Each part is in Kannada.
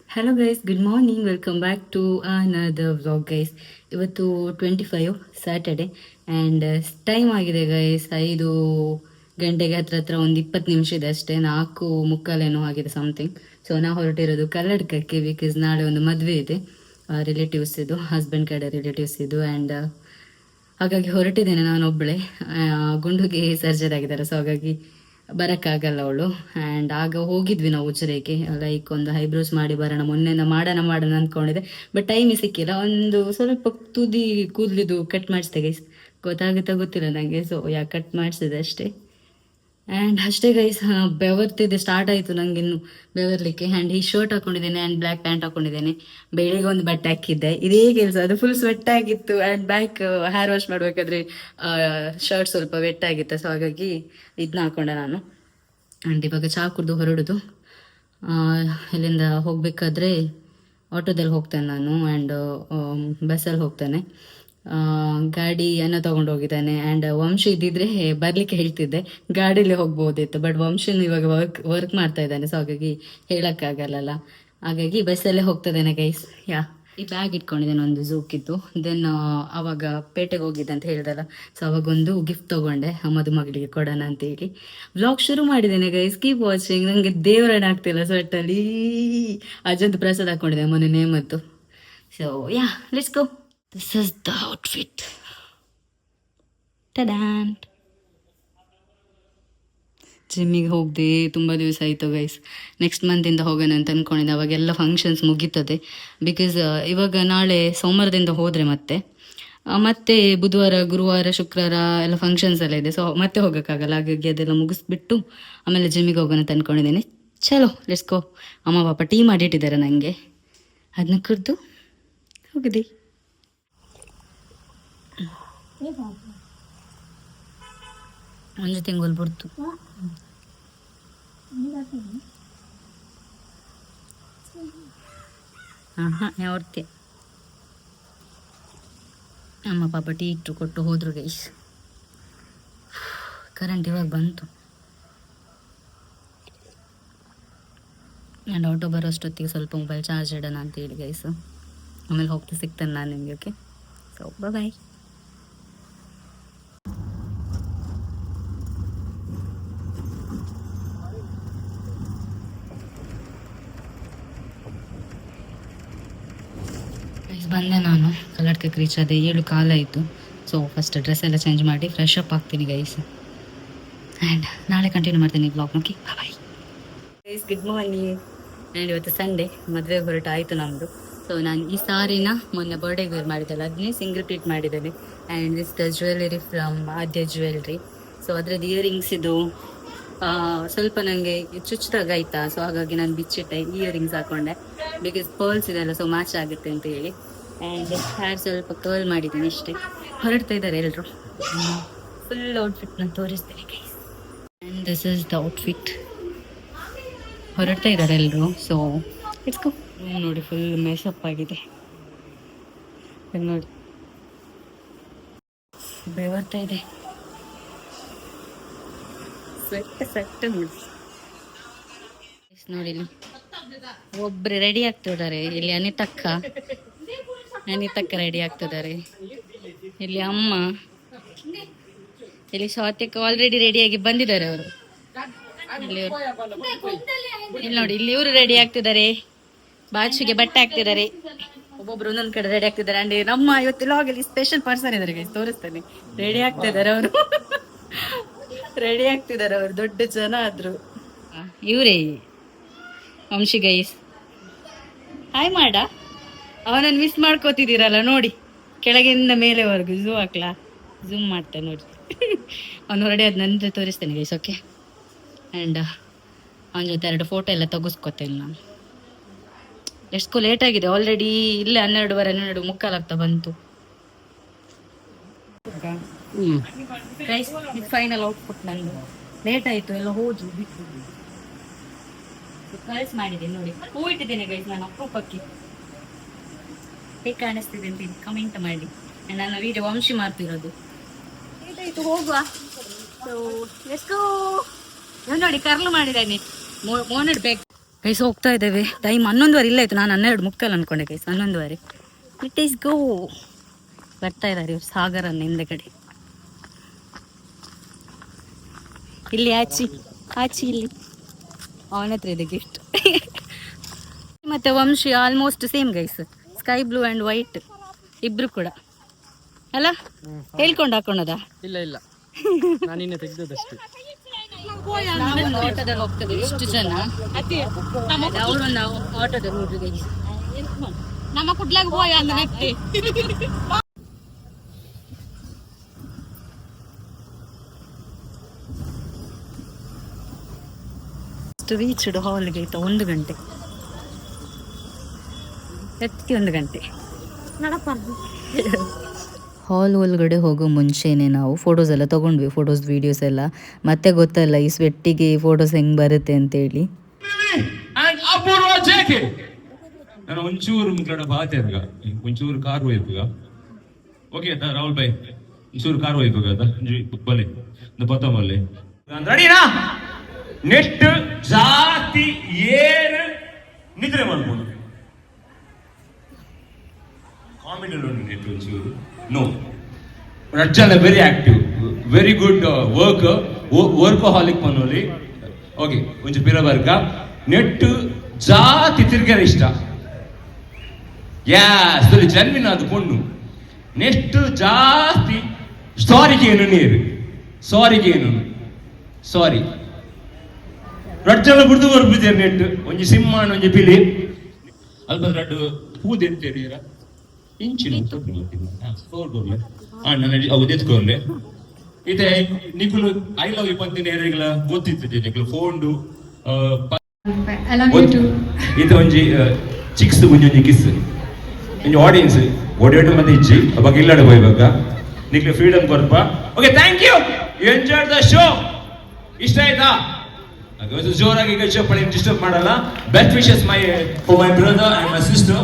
Hello guys, good morning. Welcome back to another vlog guys. ಇವತ್ತು 25 ಸ್ಯಾಟರ್ಡೆ ಆ್ಯಂಡ್ ಟೈಮ್ ಆಗಿದೆ ಗೈಸ್ 5 ಗಂಟೆಗೆ ಹತ್ರ ಒಂದು 20 ನಿಮಿಷ ಇದೆ ಅಷ್ಟೇ. 4:45 ಆಗಿದೆ ಸಮಥಿಂಗ್. ಸೊ ನಾವು ಹೊರಟಿರೋದು ಕಲ್ಲಡ್ಕಕ್ಕೆ, ಬಿಕಾಸ್ ನಾಳೆ ಒಂದು ಮದುವೆ ಇದೆ ರಿಲೇಟಿವ್ಸ್ ಇದು, ಹಸ್ಬೆಂಡ್ ಕಡೆ ರಿಲೇಟಿವ್ಸ್ ಇದು. ಆ್ಯಂಡ್ ಹಾಗಾಗಿ ಹೊರಟಿದ್ದೇನೆ ನಾನು ಒಬ್ಬಳೆ. ಗುಂಡುಗೆ ಸರ್ಜರಿ ಆಗಿದ್ದಾರೆ, ಸೊ ಹಾಗಾಗಿ ಬರೋಕ್ಕಾಗಲ್ಲ ಅವಳು. ಆ್ಯಂಡ್ ಆಗ ಹೋಗಿದ್ವಿ ನಾವು ಉಜಿರೆಗೆ, ಲೈಕ್ ಒಂದು ಐಬ್ರೋಸ್ ಮಾಡಿ ಬರೋಣ, ಮೊನ್ನೆಯಿಂದ ಮಾಡೋಣ ಅಂದ್ಕೊಂಡಿದ್ದೆ. ಬಟ್ ಟೈಮೇ ಸಿಕ್ಕಿಲ್ಲ. ಒಂದು ಸ್ವಲ್ಪ ತುದಿ ಕೂದಲಿದು ಕಟ್ ಮಾಡಿಸಿದೆ ಗೈಸ್, ಗೊತ್ತಾಗುತ್ತಾ ಗೊತ್ತಿಲ್ಲ ನನಗೆ. ಸೊ ಯಾಕೆ ಕಟ್ ಮಾಡಿಸಿದೆ ಅಷ್ಟೇ. ಆ್ಯಂಡ್ ಅಷ್ಟೇ ಗೈಸ್, ಬೆವರ್ತಿದೆ, ಸ್ಟಾರ್ಟ್ ಆಯಿತು ನನಗಿನ್ನು ಬೆವರ್ಲಿಕ್ಕೆ. ಆ್ಯಂಡ್ ಈ ಶರ್ಟ್ ಹಾಕೊಂಡಿದ್ದೇನೆ ಆ್ಯಂಡ್ ಬ್ಲ್ಯಾಕ್ ಪ್ಯಾಂಟ್ ಹಾಕೊಂಡಿದ್ದೇನೆ. ಬೆಳಿಗ್ಗೆ ಒಂದು ಬಟ್ಟೆ ಹಾಕಿದ್ದೆ, ಇದೇ ಕೆಲಸ, ಅದು ಫುಲ್ ಸ್ವೆಟ್ ಆಗಿತ್ತು. ಆ್ಯಂಡ್ ಬ್ಯಾಕ್ ಹೇರ್ ವಾಶ್ ಮಾಡಬೇಕಾದ್ರೆ ಶರ್ಟ್ ಸ್ವಲ್ಪ ವೆಟ್ ಆಗಿತ್ತು, ಸೊ ಹಾಗಾಗಿ ಇದನ್ನ ಹಾಕೊಂಡೆ ನಾನು. ಆ್ಯಂಡ್ ಇವಾಗ ಚಹಾ ಕುಡಿದು ಹೊರಡೋದು. ಇಲ್ಲಿಂದ ಹೋಗಬೇಕಾದ್ರೆ ಆಟೋದಲ್ಲಿ ಹೋಗ್ತೇನೆ ನಾನು, ಆ್ಯಂಡ್ ಬಸ್ಸಲ್ಲಿ ಹೋಗ್ತೇನೆ. ಗಾಡಿಯನ್ನು ತೊಗೊಂಡು ಹೋಗಿದ್ದಾನೆ. ಆ್ಯಂಡ್ ವಂಶಿ ಇದ್ದಿದ್ರೆ ಬರಲಿಕ್ಕೆ ಹೇಳ್ತಿದ್ದೆ, ಗಾಡೀಲಿ ಹೋಗ್ಬೋದಿತ್ತು. ಬಟ್ ವಂಶಿನ ಇವಾಗ ವರ್ಕ್ ಮಾಡ್ತಾ ಇದ್ದಾನೆ, ಸೊ ಹಾಗಾಗಿ ಹೇಳೋಕ್ಕಾಗಲ್ಲ. ಹಾಗಾಗಿ ಬಸ್ಸಲ್ಲೇ ಹೋಗ್ತದೇನೆ ಗೈಸ್. ಈ ಬ್ಯಾಗ್ ಇಟ್ಕೊಂಡಿದ್ದೇನೆ, ಒಂದು ಝೂಕಿದ್ದು. ದೆನ್ ಅವಾಗ ಪೇಟೆಗೆ ಹೋಗಿದ್ದೆ ಅಂತ ಹೇಳಿದಲ್ಲ, ಸೊ ಅವಾಗೊಂದು ಗಿಫ್ಟ್ ತೊಗೊಂಡೆ ಮದುಮಗಳಿಗೆ ಕೊಡೋಣ ಅಂತೇಳಿ. ವ್ಲಾಗ್ ಶುರು ಮಾಡಿದ್ದೇನೆ ಗೈಸ್, ಕೀಪ್ ವಾಚಿಂಗ್. ನನಗೆ ದೇವರನ್ನ ಆಗ್ತಿಲ್ಲ ಸ್ವೆಟ್ಟಲ್ಲಿ. ಅಜ್ಜಂದು ಪ್ರಸಾದ ಹಾಕ್ಕೊಂಡಿದ್ದೆ ಮೊನ್ನೆ ನೇಮದ್ದು. So let's go. This is the outfit. Tada. ಜಿಮ್ಮಿಗೆ ಹೋಗದೆ ತುಂಬ ದಿವಸ ಆಯಿತು ಗೈಸ್. ನೆಕ್ಸ್ಟ್ ಮಂತಿಂದ ಹೋಗೋಣ ಅಂತ ಅಂದ್ಕೊಂಡಿದ್ದೆ, ಅವಾಗೆಲ್ಲ ಫಂಕ್ಷನ್ಸ್ ಮುಗೀತದೆ. ಬಿಕಾಸ್ ಇವಾಗ ನಾಳೆ ಸೋಮವಾರದಿಂದ ಹೋದರೆ ಮತ್ತೆ ಬುಧವಾರ, ಗುರುವಾರ, ಶುಕ್ರವಾರ ಎಲ್ಲ ಫಂಕ್ಷನ್ಸ್ ಎಲ್ಲ ಇದೆ. ಸೊ ಮತ್ತೆ ಹೋಗೋಕ್ಕಾಗಲ್ಲ. ಹಾಗಾಗಿ ಅದೆಲ್ಲ ಮುಗಿಸ್ಬಿಟ್ಟು ಆಮೇಲೆ ಜಿಮ್ಮಿಗೆ ಹೋಗೋಣ ಅಂತ ಅಂದ್ಕೊಂಡಿದ್ದೀನಿ. ಚಲೋ ಲೆಟ್ಸ್ ಗೋ. ಅಮ್ಮ ಪಾಪ ಟೀ ಮಾಡಿಟ್ಟಿದ್ದಾರೆ ನನಗೆ, ಅದನ್ನ ಕುಡಿದು ಹೋಗಿದ್ದಿ. ಒಂದು ತಿಂಗಳು ಬಿಡ್ತು. ಯಾವತ್ತೆ ಅಮ್ಮ ಪಾಪ ಟೀ ಇಟ್ಟು ಕೊಟ್ಟು ಹೋದ್ರು ಗೈಸ್. ಕರೆಂಟ್ ಇವಾಗ ಬಂತು. ಆ್ಯಂಡ್ ಆಟೋ ಬರೋ ಅಷ್ಟೊತ್ತಿಗೆ ಸ್ವಲ್ಪ ಮೊಬೈಲ್ ಚಾರ್ಜ್ ಇಡೋಣ ಅಂತೇಳಿ ಗೈಸ್. ಆಮೇಲೆ ಹೋಗ್ತಾ ಸಿಗ್ತೇನೆ ನಾನು ನಿಮಗೆ. Okay, so bye. ಬಂದೆ ನಾನು ಕಲ್ಲಡ್ಕಕ್ಕೆ ರೀಚ್ ಆದೆ. 7 ಕಾಲ ಆಯಿತು. ಸೊ ಫಸ್ಟ್ ಡ್ರೆಸ್ ಎಲ್ಲ ಚೇಂಜ್ ಮಾಡಿ ಫ್ರೆಶ್ ಅಪ್ ಆಗ್ತೀನಿ ಗೈಸ್. ಆ್ಯಂಡ್ ನಾಳೆ ಕಂಟಿನ್ಯೂ ಮಾಡ್ತೀನಿ blog. Okay bye guys, good morning. And ಇವತ್ತು ಸಂಡೇ, ಮದುವೆ ಹೊರಟು ಆಯಿತು ನಮ್ಮದು. ಸೊ ನಾನು ಈ ಸಾರಿನ ಮೊನ್ನೆ ಬರ್ಡೇಗೆ ವೇರ್ ಮಾಡಿದ್ದಲ್ಲ, ಅದನ್ನೇ ಸಿಂಗಲ್ ಪ್ಲೀಟ್ ಮಾಡಿದ್ದೇನೆ. And this the jewellery from Aadya jewellery. So ಅದರದ್ದು ಇಯರಿಂಗ್ಸ್ ಇದು ಸ್ವಲ್ಪ ನನಗೆ ಚುಚ್ಚಿದಾಗ ಆಯ್ತಾ, ಸೊ ಹಾಗಾಗಿ ನಾನು ಬಿಚ್ಚಿಟ್ಟೆ, ಇಯರಿಂಗ್ಸ್ ಹಾಕೊಂಡೆ. ಬಿಕಾಸ್ ಪರ್ಲ್ಸ್ ಇದೆಲ್ಲ, ಸೊ ಮ್ಯಾಚ್ ಆಗುತ್ತೆ ಅಂತ ಹೇಳಿ. ಆ್ಯಂಡ್ ಹೇರ್ ಸ್ವಲ್ಪ ಕರ್ಲ್ ಮಾಡಿದ್ದೀನಿ ಅಷ್ಟೇ. ಹೊರಡ್ತಾ ಇದ್ದಾರೆ ಎಲ್ಲರೂ. ಫುಲ್ ಔಟ್ಫಿಟ್ ನಾನು ತೋರಿಸ್ತೀನಿ guys. And this is the outfit. ಹೊರಡ್ತಾ ಇದ್ದಾರೆ ಎಲ್ಲರೂ. ಸೊ ಇಟ್ಸ್ ಗೋ. ನೋಡಿ ಫುಲ್ ಮೇಸಪ್ ಆಗಿದೆ ನೋಡಿ, ಬೆವರ್ತಾ ಇದೆ, ಸೆಟ್ ನೋಡಿ. ನೋಡಿ ಇಲ್ಲಿ ಒಬ್ರು ರೆಡಿ ಆಗ್ತಿದ್ದಾರೆ. ಇಲ್ಲಿ ಅನಿತಕ್ಕ ರೆಡಿ ಆಗ್ತಿದ್ದಾರೆ. ಇಲ್ಲಿ ಅಮ್ಮ, ಇಲ್ಲಿ ಸ್ವಾತಿಕ ಆಲ್ರೆಡಿ ರೆಡಿಯಾಗಿ ಬಂದಿದ್ದಾರೆ ಅವರು. ಇಲ್ಲಿ ನೋಡಿ, ಇಲ್ಲಿ ಇವರು ರೆಡಿ ಆಗ್ತಿದ್ದಾರೆ, ಬಾಚುಗೆ ಬಟ್ಟೆ ಹಾಕ್ತಿದ್ದಾರೆ. ಒಬ್ಬೊಬ್ರು ಒಂದೊಂದ್ ಕಡೆ ರೆಡಿ ಆಗ್ತಿದ್ದಾರೆ. ಅಂಡ್ ನಮ್ಮ ಇವತ್ತು ಲಾಗಲ್ಲಿ ಸ್ಪೆಷಲ್ ಪರ್ಸನ್ ಇದ್ದಾರೆ, ತೋರಿಸ್ತಾನೆ. ರೆಡಿ ಆಗ್ತಿದ್ದಾರೆ ಅವರು, ದೊಡ್ಡ ಜನ ಆದ್ರು. ಇವರೇ ವಂಶಿ ಗೈಸ್. ಹಾಯ್ ಮಾಡ. ಅವನನ್ನು ಮಿಸ್ ಮಾಡ್ಕೋತಿದ್ದೀರಲ್ಲ ನೋಡಿ, ಕೆಳಗಿಂದ ಮೇಲೆವರೆಗೂ ಝೂಮ್ ಮಾಡ್ತೇನೆ ನೋಡಿ. ಅವನು ಹೊರಡಿ ಅದು ನನ್ನ ತೋರಿಸ್ತೇನೆ ಗೈಸ್. ಓಕೆ, ಆ್ಯಂಡ್ ಅವನ ಜೊತೆ 2 ಫೋಟೋ ಎಲ್ಲ ತೆಗೆಸ್ಕೊತೇನೆ ನಾನು. ಎಷ್ಟು ಲೇಟ್ ಆಗಿದೆ ಆಲ್ರೆಡಿ. ಇಲ್ಲೇ 12:30 ಆಗ್ತಾ ಬಂತು ಗೈಸ್. ಫೈನಲ್ ಔಟ್ಪುಟ್ ನಂದು. ಲೇಟ್ ಆಯಿತು, ಎಲ್ಲ ಹೋದ್ರು ಬಿಟ್ಟು ಕಲ್ಸ್ ಮಾಡಿದ್ದೀನಿ ನೋಡಿ. ಹೂ ಇಟ್ಟಿದ್ದೇನೆ ಗೈಸ್ ನಾನು ಅಪರೂಪಕ್ಕೆ. ಹೇಗೆ ಕಾಣಿಸ್ತಿದೆ ಅಂತ ಕಮೆಂಟ್ ಮಾಡಿ. ನನ್ನ ವಿಡಿಯೋ ವಂಶಿ ಮಾಡ್ತಿರೋದು. ಲೇಟ್ ಆಯಿತು, ಹೋಗುವ. ಸೊ ಲೆಟ್ಸ್ ಗೋ. ನೋಡಿ ಕರ್ಲು ಮಾಡಿದ್ದಾನೆ, ಮೋನಡ್ ಬೇಕು ಗೈಸ್ ಹೋಗ್ತಾ ಇದ್ದೇವೆ. ಟೈಮ್ 11:15 ಇಲ್ಲ ಆಯ್ತು. ನಾನು 12 ಮುಕ್ಕಾಲು ಅನ್ಕೊಂಡೆ ಗೈಸ್. 11:15. ಇಟ್ ಈಸ್ ಗೋ. ಬರ್ತಾ ಇದ್ದಾರೆ ಇವ್ರು ಸಾಗರನ್ನ ಹಿಂದೆಗಡೆ. ಇಲ್ಲಿ ಆಚಿ ಇಲ್ಲಿ ಅವನ ಹತ್ರ ಇದೆ ಗಿಫ್ಟ್. ಮತ್ತೆ Vamshi almost same guys. Sky blue and white ಇಬ್ರು ಕೂಡ ಅಲ್ಲ ಹೇಳ್ಕೊಂಡು ಹಾಕೊಂಡದ. ಇಲ್ಲ ನಾನಿನ್ನ ತೆಗ್ದದಷ್ಟೇ. ಆಟೋದಲ್ಲಿ ಹೋಗ್ತದೆ ಇಷ್ಟು ಜನ. ಅವರೊಂದು ಆಟೋದಲ್ಲಿ ಹೋದ್ರೆ ನಮ್ಮ ಕುಡ್ಲಾಗ ಹೋಯ ಅಂತ ನೆಟ್ಟಿ. ರೀಚ್ಡ್ ಹಾಲ್ಗೆ ಆಯ್ತಾ 1 ಗಂಟೆ. 1 ಗಂಟೆ. ಹಾಲ್ ಒಳಗಡೆ ಹೋಗೋ ಮುಂಚೆನೆ ನಾವು ಫೋಟೋಸ್ ಎಲ್ಲ ತೊಗೊಂಡ್ವಿ. ಫೋಟೋಸ್ ವೀಡಿಯೋಸ್ ಎಲ್ಲ. ಮತ್ತೆ ಗೊತ್ತಲ್ಲ ಈ ಸ್ವೆಟ್ಟಿಗೆ ಫೋಟೋಸ್ ಹೆಂಗೆ ಬರುತ್ತೆ ಅಂತೇಳಿ. ನಾನು ಒಂಚೂರು ಮುಗ್ಗಡ ಬಾತೇರ್ಗ ಒಂಚೂರು ಕಾರ್ ಹೋಯ್ತುಗ. ಓಕೆ ರಾಹುಲ್ ಭಾಯ್ ಒಂಚೂರು ಕಾರ್ ಹೋಯ್ತುಗ ಅದ ಬಲೆ ಪತ್ತಮಲ್ಲಿ ರೆಡಿನಾ. ನೆಕ್ಸ್ಟ್ ಜಾತಿ ಏರು ನಿದ್ರೆ ಮಾಡ್ಬೋದು. ಕಾಮಿಡಿ ನೆಟ್ ಒಂಚೂರು ನೋ ರಚ್ಚಲ್ಲ very active very good workaholic ಪನ್ನೋಲಿ. ಓಕೆ ಒಂಚೂರು ಪಿರಬರ್ಗ ನೆಟ್ ಜಾತಿ ತಿರ್ಗರ ಇಷ್ಟ. ಯಾಸ್ ಜನ್ಮಿನ ಅದು ಪೊಣ್ಣು. ನೆಕ್ಸ್ಟ್ ಜಾಸ್ತಿ ಸಾರಿಗೆ ನೀರು ಸಾರಿ ರಡ್ಜಲ ಬಿಡ್ದು ಬರ್ಬಿದ್ದೆ. ನೆಟ್ ಒಂಜಿ ಸಿಂಹಣ್ಣ ಒಂಜಿ ಪಿಲಿ ಅಲ್ಪ ರಡ್ಡು ಪೂದೆ ಎಂತೇಳಿರ ಇಂಚಿನ ಅವು ಎತ್ಕೊರ್ಲೆ. ಇದೆ ನಿಖುಲು ಐ ಲವ್ ಯು ಪಂತಿನ ಏರಿಗಳ ಗೊತ್ತಿರ್ತದೆ ನಿಖುಲು ಫೋಂಡು ಇದು ಒಂಜಿ ಚಿಕ್ಸ್ ಒಂಜಿ ಕಿಸ್ ಒಂಜಿ ಆಡಿಯನ್ಸ್ ಓಡಾಡು ಮತ್ತೆ ಇಜ್ಜಿ ಅವಾಗ ಇಲ್ಲಾಡ ಹೋಯ್ಬೇಕ ನಿಖಿಲು ಫ್ರೀಡಮ್ ಕೊರ್ಪ. Okay thank you enjoy the show. ಇಷ್ಟ ಆಯ್ತಾ? ಜೋರಾಗಿ ಡಿಸ್ಟರ್ಬ್ ಮಾಡಲ್ಲ. Best wishes for my brother and my sister.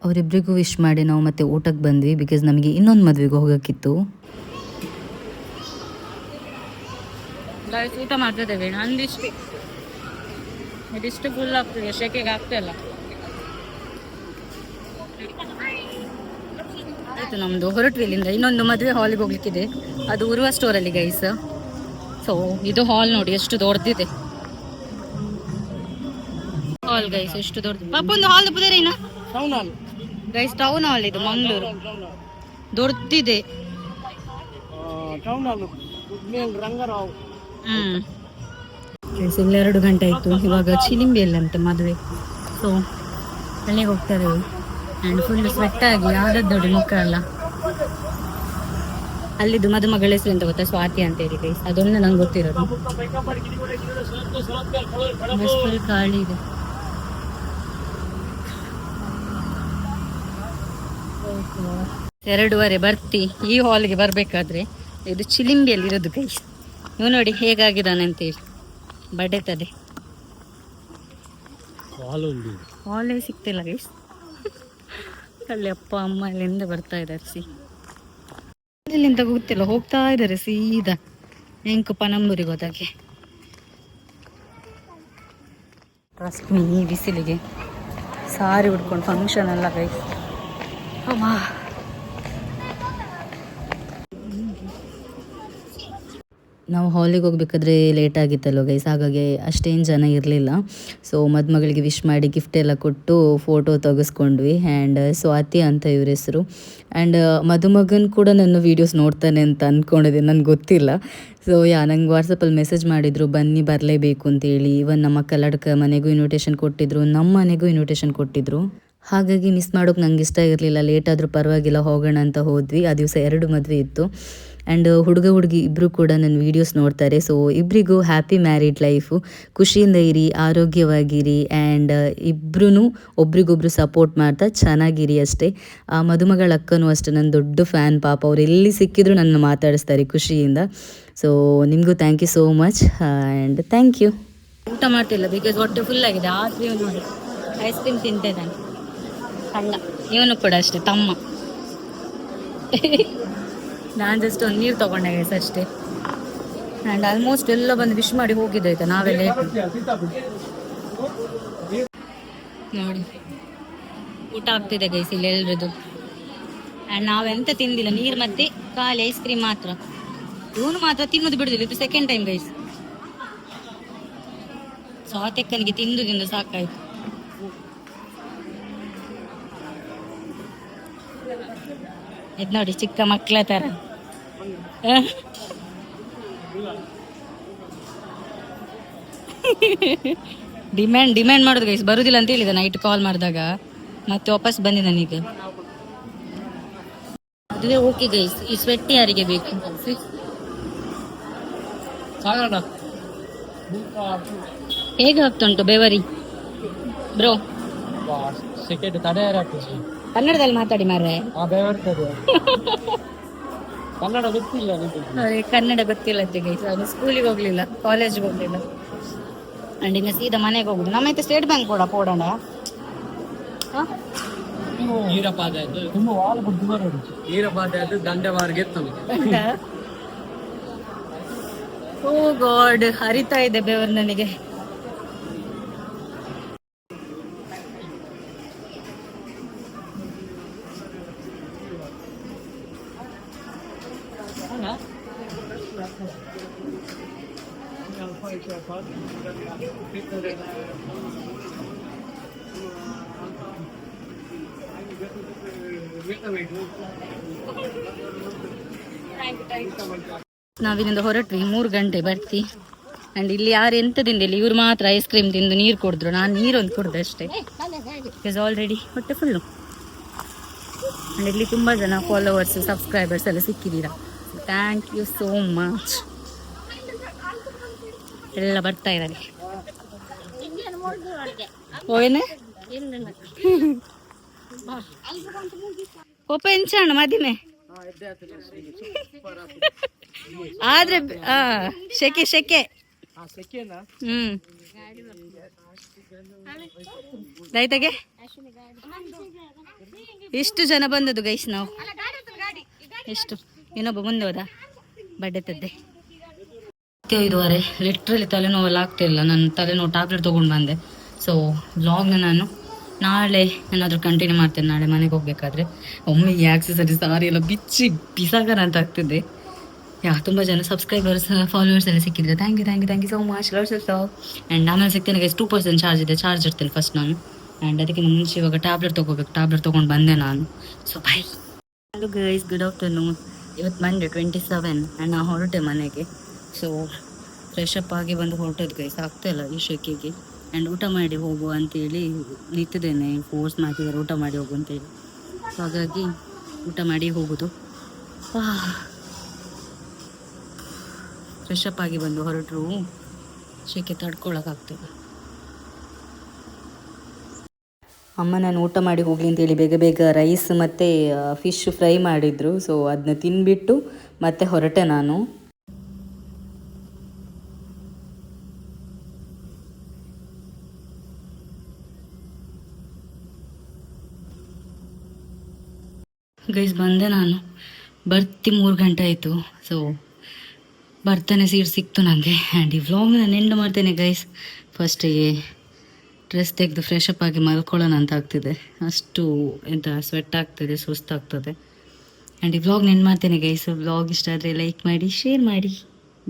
ಅವರಿಬ್ಬರಿಗೂ ವಿಶ್ ಮಾಡಿ ನಾವು ಮತ್ತೆ ಊಟಕ್ಕೆ ಬಂದ್ವಿ. ಬಿಕಾಸ್ ನಮಗೆ ಇನ್ನೊಂದು ಮದುವೆಗೆ ಹೋಗೋಕ್ಕಿತ್ತು. ಊಟ ಮಾಡ್ತಿದ್ದೇವೆ. ಇದಿಷ್ಟು ಫುಲ್ ಆಗ್ತದೆ, ಶೆಕೆಗೆ ಆಗ್ತಾಯಿಲ್ಲ. ಆಯಿತು ನಮ್ಮದು ಹೊರಟ್ವಿ ಇಲ್ಲಿಂದ. ಇನ್ನೊಂದು ಮದುವೆ ಹಾಲಿಗೆ ಹೋಗ್ಲಿಕ್ಕಿದೆ, ಅದು ಉರ್ವ ಸ್ಟೋರಲ್ಲಿ ಗೈಸ್. ಸೊ ಇದು ಹಾಲ್ ನೋಡಿ ಎಷ್ಟು ದೊಡ್ಡದಿದೆ ಹಾಲ್ ಗೈಸ್, ಎಷ್ಟು ದೊಡ್ಡದು. ಪಾಪೊಂದು ಹಾಲ್ ಬುದೇರೇನ ಗೈಸ್, ಟೌನ್ ಹಾಲ್ ಇದು ಮಂಗಳೂರು, ದೊಡ್ಡದಿದೆ. ಇಲ್ಲಿ 2 ಗಂಟೆ ಆಯ್ತು. ಇವಾಗ ಚಿಲಿಂಬಿಯಲ್ಲಂತೆ ಮದುವೆ. ಸೊ ಅಲ್ಲಿಗೆ ಹೋಗ್ತಾ ಇದ್ದೇವೆ. ಆ್ಯಂಡ್ ಫುಲ್ ಸ್ವೆಟ್ ಆಗಿ ಆದದ್ದೊಡಿ ಮುಖ ಎಲ್ಲ. ಅಲ್ಲಿದ್ದು ಮದುಮಗಳ ಹೆಸರು ಅಂತ ಗೊತ್ತಾ? ಸ್ವಾತಿ ಅಂತ ಹೇಳಿ ಗೈಸ್, ಅದೊಂದು ನಂಗೆ ಗೊತ್ತಿರೋದು. ಫುಲ್ ಖಾಲಿ ಇದೆ. ಎರಡೂವರೆ ಬರ್ತಿ ಈ ಹಾಲ್ಗೆ ಬರ್ಬೇಕಾದ್ರೆ. ಇದು ಚಿಲಿಂಬಿಯಲ್ಲಿ ಇರೋದು ಗೈಸ್. ನೀವು ನೋಡಿ ಹೇಗಾಗಿದ್ದಾನೆ ಅಂತೇಳಿ, ಬಡೆತದೆ. ಹಾಲೇ ಸಿಗ್ತಿಲ್ಲ ಗೈಸ್. ಅಲ್ಲಿ ಅಪ್ಪ ಅಮ್ಮ ಅಲ್ಲಿಂದ ಬರ್ತಾ ಇದ್ದಾರೆ. ಎಲ್ಲಿಂದ ಗೊತ್ತಿಲ್ಲ, ಹೋಗ್ತಾ ಇದ್ದಾರೆ ಸೀದಾ ಹೆಂಕು ಪನಂಬೂರಿಗೆ ಹೋದಾಗೆ. ಟ್ರಸ್ಟ್ ಮೀ, ಈ ಬಿಸಿಲಿಗೆ ಸಾರಿ ಉಡ್ಕೊಂಡು ಫಂಕ್ಷನ್ ಅಲ್ಲ ಗೈಸ್. ಅಮ್ಮ ನಾವು ಹಾಲಿಗೆ ಹೋಗ್ಬೇಕಾದ್ರೆ ಲೇಟ್ ಆಗಿತ್ತಲ್ಲೋ ಗೈಸ್, ಹಾಗಾಗಿ ಅಷ್ಟೇನು ಜನ ಇರಲಿಲ್ಲ. ಸೊ ಮದುಮಗಳಿಗೆ ವಿಶ್ ಮಾಡಿ ಗಿಫ್ಟ್ ಎಲ್ಲ ಕೊಟ್ಟು ಫೋಟೋ ತೆಗೆಸ್ಕೊಂಡ್ವಿ. ಆ್ಯಂಡ್ ಸ್ವಾತಿ ಅಂತ ಇವ್ರ ಹೆಸರು. ಆ್ಯಂಡ್ ಮದುಮಗನ್ ಕೂಡ ನನ್ನ ವೀಡಿಯೋಸ್ ನೋಡ್ತಾನೆ ಅಂತ ಅಂದ್ಕೊಂಡಿದ್ದೆ, ನನಗೆ ಗೊತ್ತಿಲ್ಲ. ಸೊ ನಂಗೆ ವಾಟ್ಸಪ್ಪಲ್ಲಿ ಮೆಸೇಜ್ ಮಾಡಿದರು ಬನ್ನಿ ಬರಲೇಬೇಕು ಅಂತೇಳಿ. ಇವನ್ ನಮ್ಮ ಕಲ್ಲಡ್ಕ ಮನೆಗೂ ಇನ್ವಿಟೇಷನ್ ಕೊಟ್ಟಿದ್ರು, ನಮ್ಮ ಮನೆಗೂ ಇನ್ವಿಟೇಷನ್ ಕೊಟ್ಟಿದ್ರು. ಹಾಗಾಗಿ ಮಿಸ್ ಮಾಡೋಕೆ ನಂಗೆ ಇಷ್ಟ ಇರಲಿಲ್ಲ. ಲೇಟ್ ಆದರೂ ಪರವಾಗಿಲ್ಲ ಹೋಗೋಣ ಅಂತ ಹೋದ್ವಿ. ಆ ದಿವಸ 2 ಮದುವೆ ಇತ್ತು. ಆ್ಯಂಡ್ ಹುಡುಗ ಹುಡುಗಿ ಇಬ್ಬರು ಕೂಡ ನನ್ನ ವೀಡಿಯೋಸ್ ನೋಡ್ತಾರೆ. ಸೊ ಇಬ್ಬರಿಗೂ ಹ್ಯಾಪಿ ಮ್ಯಾರಿಡ್ ಲೈಫು, ಖುಷಿಯಿಂದ ಇರಿ, ಆರೋಗ್ಯವಾಗಿರಿ. ಆ್ಯಂಡ್ ಇಬ್ಬರೂ ಒಬ್ರಿಗೊಬ್ರು ಸಪೋರ್ಟ್ ಮಾಡ್ತಾ ಚೆನ್ನಾಗಿರಿ ಅಷ್ಟೇ. ಆ ಮದುಮಗಳ ಅಕ್ಕನೂ ಅಷ್ಟೇ ನನ್ನ ದೊಡ್ಡ ಫ್ಯಾನ್. ಪಾಪ ಅವ್ರು ಎಲ್ಲಿ ಸಿಕ್ಕಿದ್ರು ನನ್ನ ಮಾತಾಡಿಸ್ತಾರೆ ಖುಷಿಯಿಂದ. ಸೊ ನಿಮಗೂ thank you so much. And thank you. ಊಟ ಮಾಡ್ತಿಲ್ಲ ಬಿಕಾಸ್ ಹೊಟ್ಟೆ ಫುಲ್ ಆಗಿದೆ. ಆದ್ರೂ ನೋಡಿ ಐಸ್ ಕ್ರೀಮ್ ತಿಂತಾ ಇದ್ದಾನೆ ಕಳ್ಳ. ಇವನು ಕೂಡ ಅಷ್ಟೇ ತಮ್ಮ. ನಾನು ಜಸ್ಟ್ ಒಂದು ನೀರು ತೊಗೊಂಡೆ ಗೈಸ್ ಅಷ್ಟೇ. ಆ್ಯಂಡ್ ಆಲ್ಮೋಸ್ಟ್ ಎಲ್ಲ ಬಂದು ವಿಶ್ ಮಾಡಿ ಹೋಗಿದ್ದಾಯ್ತಾ, ನಾವೆಲ್ಲ ನೋಡಿ ಊಟ ಆಗ್ತಿದೆ ಗೈಸ್ ಇಲ್ಲಿ ಎಲ್ರದ್ದು. ಆ್ಯಂಡ್ ನಾವೆಂತ ತಿಂದಿಲ್ಲ, ನೀರು ಮತ್ತೆ ಖಾಲಿ ಐಸ್ ಕ್ರೀಮ್ ಮಾತ್ರ. ಇವನು ಮಾತ್ರ ತಿನ್ನೋದು ಬಿಡುದಿಲ್ಲ, ಇದು ಸೆಕೆಂಡ್ ಟೈಮ್ ಗೈಸ್. ಸಾತೆಕ್ಕನಿಗೆ ತಿಂದು ಸಾಕಾಯ್ತು. ಇದು ನೋಡಿ ಚಿಕ್ಕ ಮಕ್ಕಳ ತರ ಡಿಮ್ಯಾಂಡ್ ಮಾಡೋದು ಗೈಸ್. ಬರುದಿಲ್ಲ ಅಂತ ಹೇಳಿದ ನೈಟ್ ಕಾಲ್ ಮಾಡಿದಾಗ, ಮತ್ತೆ ವಾಪಸ್ ಬಂದಿದ್ದಾನೆ ಈಗ. ಅದುವೇ ಓಕೆ ಗೈಸ್. ಈ ಸ್ವೆಟ್ ಯಾರಿಗೆ ಬೇಕು? ಹೇಗೆ ಆಗ್ತುಂಟು ಬೆವರಿ ಬ್ರೋ? ಕನ್ನಡದಲ್ಲಿ ಮಾತಾಡಿ ಮಾರ್ರೆ. ಕನ್ನಡ ಗೊತ್ತಿಲ್ಲ. ಕನ್ನಡ ಗೊತ್ತಿಲ್ಲ ಗೈಸ್. ಅವನು ಸ್ಕೂಲಿಗೆ ಹೋಗ್ಲಿಲ್ಲ, ಕಾಲೇಜ್ಗೆ ಹೋಗ್ಲಿಲ್ಲ. ಅಂಡ್ ಇನ್ನು ಸೀದಾ ಮನೆಗೆ ಹೋಗುದು. ನಮ್ಮೈತೆ ಸ್ಟೇಟ್ ಬ್ಯಾಂಕ್ ಕೂಡ ಪೋಡೋಣ. ಓ ಗಾಡ್, ಹರಿತಾ ಇದೆ ಬೆವರು ನನಗೆ. ನಾವಿಲ್ಲಿಂದ ಹೊರಟ್ವಿ, 3 ಗಂಟೆ ಬರ್ತಿ. ಅಂಡ್ ಇಲ್ಲಿ ಯಾರು ಎಂತ ತಿಂದಿಲ್ಲ, ಇವ್ರು ಮಾತ್ರ ಐಸ್ ಕ್ರೀಮ್ ತಿಂದು ನೀರು ಕುಡಿದ್ರು. ನಾನು ನೀರೊಂದು ಕುಡ್ದೆ ಅಷ್ಟೇ, ಬಿಕಾಸ್ ಆಲ್ರೆಡಿ ಹೊಟ್ಟೆ ಫುಲ್ಲು. ಅಂಡ್ ಇಲ್ಲಿ ತುಂಬ ಜನ ಫಾಲೋವರ್ಸ್, ಸಬ್ಸ್ಕ್ರೈಬರ್ಸ್ ಎಲ್ಲ ಸಿಕ್ಕಿದ್ದೀರಾ. Thank you so much. ಎಲ್ಲ ಬರ್ತಾ ಇದ್ದಾರೆ. ಓವೇನೆ ಒಪ್ಪ ಎಂಚಾಣ ಮದಿಮೆ ಆದ್ರೆ ಶೆಕೆ ದೈತಗೆ ಎಷ್ಟು ಜನ ಬಂದದ್ದು ಗೈಸ್. ನಾವು ಎಷ್ಟು ಇನ್ನೊಬ್ಬ ಮುಂದೆ ಹೋದ ಬಡ್ಡೆತದ್ದೆ. 5:30 ಲಿಟ್ರಲಿ ತಲೆನೋವೆಲ್ಲ ಆಗ್ತಿಲ್ಲ. ನಾನು ತಲೆನೋವು ಟ್ಯಾಬ್ಲೆಟ್ ತೊಗೊಂಡು ಬಂದೆ. ಸೊ ವ್ಲಾಗ್ನ ನಾನು ನಾಳೆ ಏನಾದರೂ ಕಂಟಿನ್ಯೂ ಮಾಡ್ತೇನೆ. ನಾಳೆ ಮನೆಗೆ ಹೋಗ್ಬೇಕಾದ್ರೆ ಒಮ್ಮೆ ಈ ಆಕ್ಸೆಸರಿ ಸಾರಿ ಎಲ್ಲ ಬಿಚ್ಚಿ ಬಿಸಾಕರ ಅಂತ ಆಗ್ತಿದೆ. ತುಂಬ ಜನ ಸಬ್ಸ್ಕ್ರೈಬರ್ಸ್, ಫಾಲೋವರ್ಸ್ ಎಲ್ಲ ಸಿಕ್ಕಿದ್ರೆ thank you so much. And ಆಮೇಲೆ ಸಿಗ್ತೇನೆ ಗೈಸ್. 2% ಚಾರ್ಜ್ ಇದೆ, ಚಾರ್ಜ್ ಇಡ್ತೇನೆ ಫಸ್ಟ್ ನಾನು. ಆ್ಯಂಡ್ ಅದಕ್ಕಿಂತ ಮುಂಚೆ ಇವಾಗ ಟ್ಯಾಬ್ಲೆಟ್ ತೊಗೊಂಡು ಬಂದೆ ನಾನು. So bye. Hello guys, good afternoon. ಇವತ್ತು ಮಂಡೇ 27 ಆ್ಯಂಡ್ ನಾವು ಹೊರಟೆ ಮನೆಗೆ. ಸೊ ಫ್ರೆಶ್ ಅಪ್ ಆಗಿ ಬಂದು ಹೊರಟೋದು ಗೈಸ್. ಆಗ್ತಾಯಿಲ್ಲ ಈ ಶೆಕೆಗೆ. ಆ್ಯಂಡ್ ಊಟ ಮಾಡಿ ಹೋಗು ಅಂತೇಳಿ ನಿಂತಿದ್ದೇನೆ. ಫೋರ್ಸ್ ಮಾಡ್ತಿದ್ದಾರೆ ಊಟ ಮಾಡಿ ಹೋಗು ಅಂತೇಳಿ. ಸೊ ಹಾಗಾಗಿ ಊಟ ಮಾಡಿ ಹೋಗೋದು. ಫ್ರೆಶ್ ಅಪ್ ಆಗಿ ಬಂದು ಹೊರಟರು, ಶೆಕೆ ತಡ್ಕೊಳಕ್ಕಾಗ್ತದೆ. ಅಮ್ಮ ನಾನು ಊಟ ಮಾಡಿ ಹೋಗಲಿ ಅಂತೇಳಿ ಬೇಗ ರೈಸ್ ಮತ್ತು ಫಿಶ್ ಫ್ರೈ ಮಾಡಿದರು. ಸೊ ಅದನ್ನ ತಿಂದ್ಬಿಟ್ಟು ಮತ್ತೆ ಹೊರಟೆ ನಾನು. ಗೈಸ್ ಬಂದೆ ನಾನು. ಬರ್ತಿ 3 ಗಂಟೆ ಆಯಿತು. ಸೊ ಬರ್ತಾನೆ ಸೀಟ್ ಸಿಕ್ತು ನನಗೆ. ಆ್ಯಂಡ್ ಈ ವ್ಲಾಗ್ನ ನಾನು ಎಂಡ್ ಮಾಡ್ತೇನೆ ಗೈಸ್. ಫಸ್ಟಿಗೆ ಡ್ರೆಸ್ ತೆಗೆದು ಫ್ರೆಶ್ ಅಪ್ ಆಗಿ ಮಲ್ಕೊಳ್ಳೋಣ ಅಂತ ಆಗ್ತಿದೆ. ಅಷ್ಟು ಸ್ವೆಟ್ ಆಗ್ತದೆ, ಸುಸ್ತಾಗ್ತದೆ. ಆ್ಯಂಡ್ ಈ ವ್ಲಾಗ್ನ ಎಂಡ್ ಮಾಡ್ತೇನೆ ಗೈಸ್. ವ್ಲಾಗ್ ಇಷ್ಟ ಆದರೆ ಲೈಕ್ ಮಾಡಿ, ಶೇರ್ ಮಾಡಿ,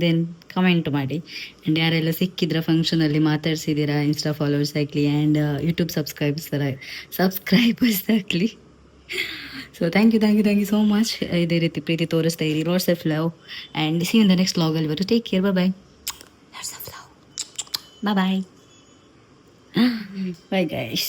ದೆನ್ ಕಮೆಂಟ್ ಮಾಡಿ. ಆ್ಯಂಡ್ ಯಾರೆಲ್ಲ ಸಿಕ್ಕಿದ್ರ ಫಂಕ್ಷನಲ್ಲಿ ಮಾತಾಡ್ಸಿದ್ದೀರಾ, ಇನ್ಸ್ಟಾ ಫಾಲೋವರ್ಸ್ ಆಗಲಿ ಆ್ಯಂಡ್ ಯೂಟ್ಯೂಬ್ ಸಬ್ಸ್ಕ್ರೈಬರ್ಸ್ ಆಗಲಿ. So thank you so much. ಇದೇ ರೀತಿ ಪ್ರೀತಿ ತೋರಿಸ್ತಾ ಇರಿ. Lots of love and see in the next ವ್ಲಾಗಲ್ಲಿ ಬರು. Take care. Bye. Lots of love. Bye guys.